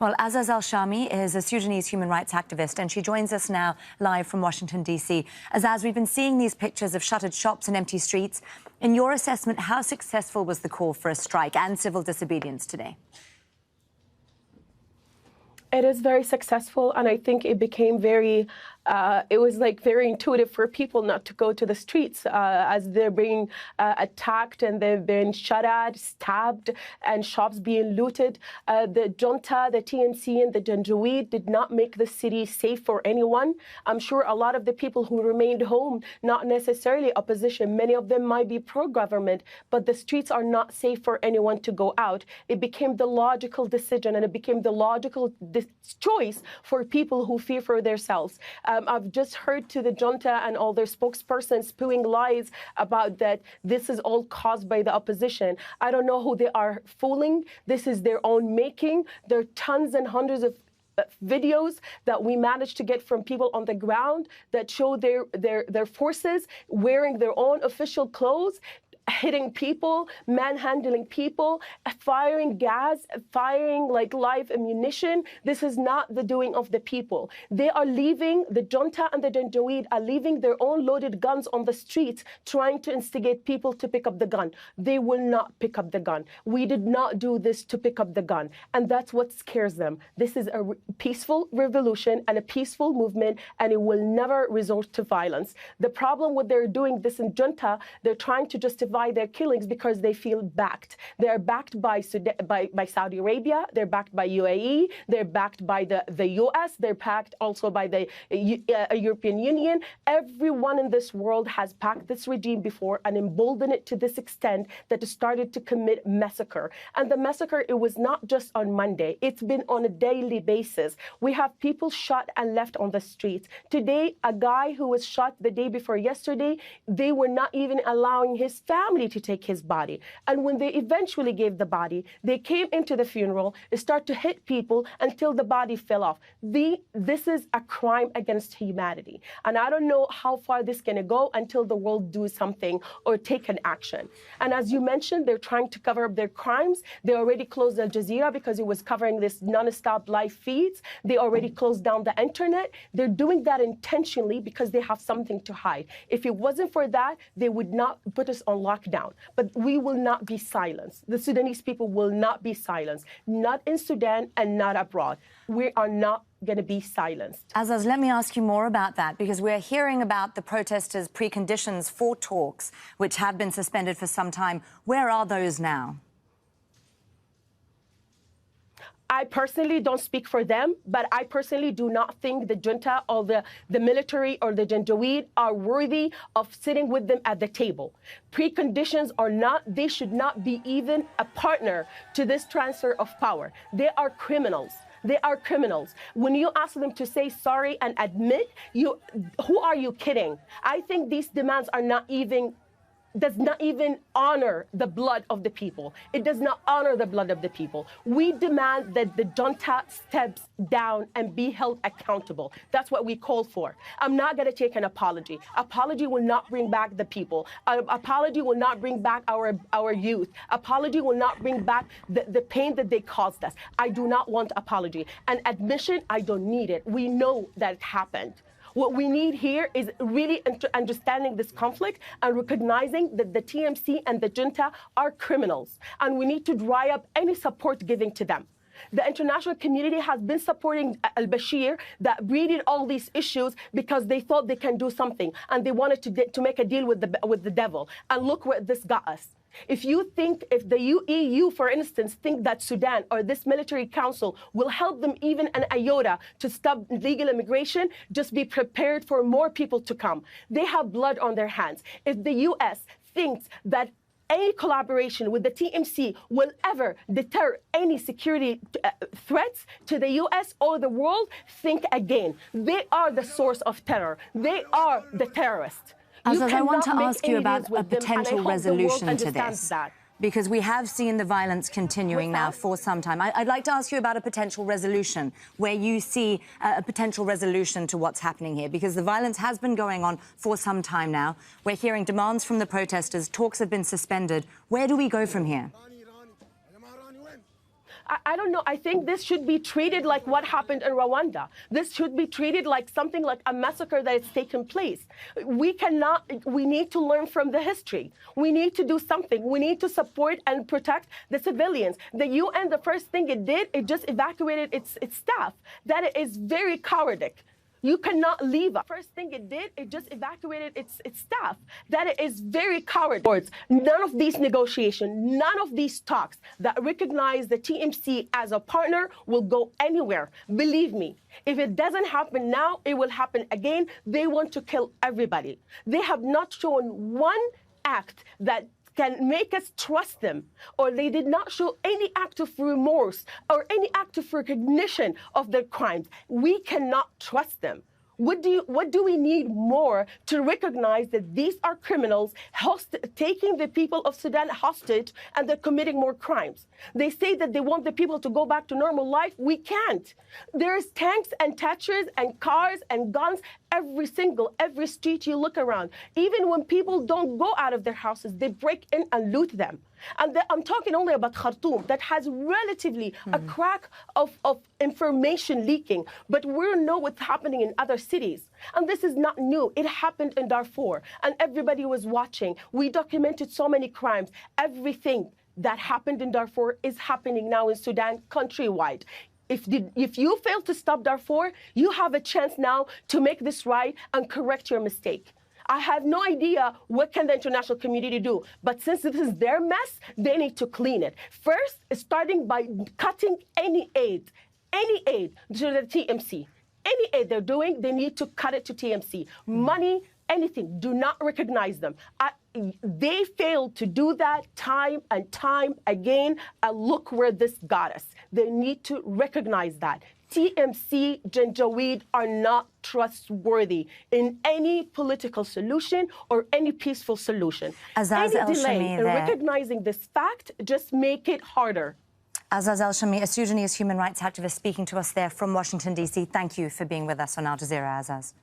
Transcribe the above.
Well, Azaz Al-Shami is a Sudanese human rights activist, and she joins us now live from Washington, D.C. Azaz, we've been seeing these pictures of shuttered shops and empty streets. In your assessment, how successful was the call for a strike and civil disobedience today? It is very successful, and I think it became very very intuitive for people not to go to the streets as they're being attacked and they've been shot at, stabbed, and shops being looted. The junta, the TMC, and the Genjouid did not make the city safe for anyone. I'm sure a lot of the people who remained home, not necessarily opposition, many of them might be pro-government, but the streets are not safe for anyone to go out. It became the logical decision, and it became the logical choice for people who fear for themselves. I've just heard to the junta and all their spokespersons spewing lies about that this is all caused by the opposition. I don't know who they are fooling. This is their own making. There are tons and hundreds of videos that we managed to get from people on the ground that show their forces wearing their own official clothes, hitting people, manhandling people, firing gas, firing like live ammunition. This is not the doing of the people. They are leaving, the junta and the Genjouid are leaving their own loaded guns on the streets, trying to instigate people to pick up the gun. They will not pick up the gun. We did not do this to pick up the gun. And that's what scares them. This is a peaceful revolution and a peaceful movement, and it will never resort to violence. The problem with they're doing this in junta, they're trying to justify their killings because they feel backed. They're backed by Saudi Arabia, they're backed by UAE, they're backed by the US, they're backed also by the European Union. Everyone in this world has backed this regime before and emboldened it to this extent that it started to commit massacre. And the massacre, it was not just on Monday, it's been on a daily basis. We have people shot and left on the streets. Today, a guy who was shot the day before yesterday, they were not even allowing his family to take his body. And when they eventually gave the body, they came into the funeral, start to hit people until the body fell off. This is a crime against humanity. And I don't know how far this is going to go until the world do something or take an action. And as you mentioned, they're trying to cover up their crimes. They already closed Al Jazeera because it was covering this non-stop live feeds. They already closed down the internet. They're doing that intentionally because they have something to hide. If it wasn't for that, they would not put us on lockdown. But we will not be silenced. The Sudanese people will not be silenced, not in Sudan and not abroad. We are not going to be silenced. Azaz, let me ask you more about that, because we're hearing about the protesters' preconditions for talks, which have been suspended for some time. Where are those now? I personally don't speak for them, but I personally do not think the junta or the military or the Genjouid are worthy of sitting with them at the table. Preconditions or not, they should not be even a partner to this transfer of power. They are criminals. They are criminals. When you ask them to say sorry and admit, who are you kidding? I think these demands are does not even honor the blood of the people. It does not honor the blood of the people. We demand that the junta steps down and be held accountable. That's what we call for. I'm not going to take an apology. Apology will not bring back the people. Apology will not bring back our youth. Apology will not bring back the pain that they caused us. I do not want apology. And admission, I don't need it. We know that it happened. What we need here is really understanding this conflict and recognizing that the TMC and the junta are criminals. And we need to dry up any support given to them. The international community has been supporting al-Bashir that breeded all these issues because they thought they can do something and they wanted to make a deal with the devil. And look where this got us. If the EU, for instance, think that Sudan or this military council will help them even an iota to stop illegal immigration, just be prepared for more people to come. They have blood on their hands. If the US thinks that any collaboration with the TMC will ever deter any security threats to the US or the world, think again. They are the source of terror. They are the terrorists. Azaz, I want to ask you about a potential resolution to this, because we have seen the violence continuing now for some time. I'd like to ask you about a potential resolution, where you see a potential resolution to what's happening here, because the violence has been going on for some time now. We're hearing demands from the protesters. Talks have been suspended. Where do we go from here? I don't know. I think this should be treated like what happened in Rwanda. This should be treated like something like a massacre that has taken place. We need to learn from the history. We need to do something. We need to support and protect the civilians. The UN, the first thing it did, it just evacuated its staff. That is very cowardly. You cannot leave. First thing it did, it just evacuated its staff. That is very cowardly. None of these negotiations, none of these talks that recognize the TMC as a partner will go anywhere. Believe me, if it doesn't happen now, it will happen again. They want to kill everybody. They have not shown one act that can make us trust them, or they did not show any act of remorse or any act of recognition of their crimes. We cannot trust them. What do we need more to recognize that these are criminals taking the people of Sudan hostage, and they're committing more crimes? They say that they want the people to go back to normal life. We can't. There's tanks and Tetras and cars and guns every street you look around. Even when people don't go out of their houses, they break in and loot them. And I'm talking only about Khartoum, that has relatively a crack of information leaking, but we know what's happening in other cities. And this is not new. It happened in Darfur, and everybody was watching. We documented so many crimes. Everything that happened in Darfur is happening now in Sudan countrywide. If you fail to stop Darfur, you have a chance now to make this right and correct your mistake. I have no idea what can the international community do, but since this is their mess, they need to clean it. First, starting by cutting any aid to the TMC. Any aid they're doing, they need to cut it to TMC. Money, anything, do not recognize them. They failed to do that time and time again, and look where this got us. They need to recognize that. TMC, Janjaweed are not trustworthy in any political solution or any peaceful solution. Azaz Any delay in recognizing this fact just make it harder. Azaz El-Shami, a Sudanese human rights activist speaking to us there from Washington, D.C. Thank you for being with us on Al Jazeera, Azaz.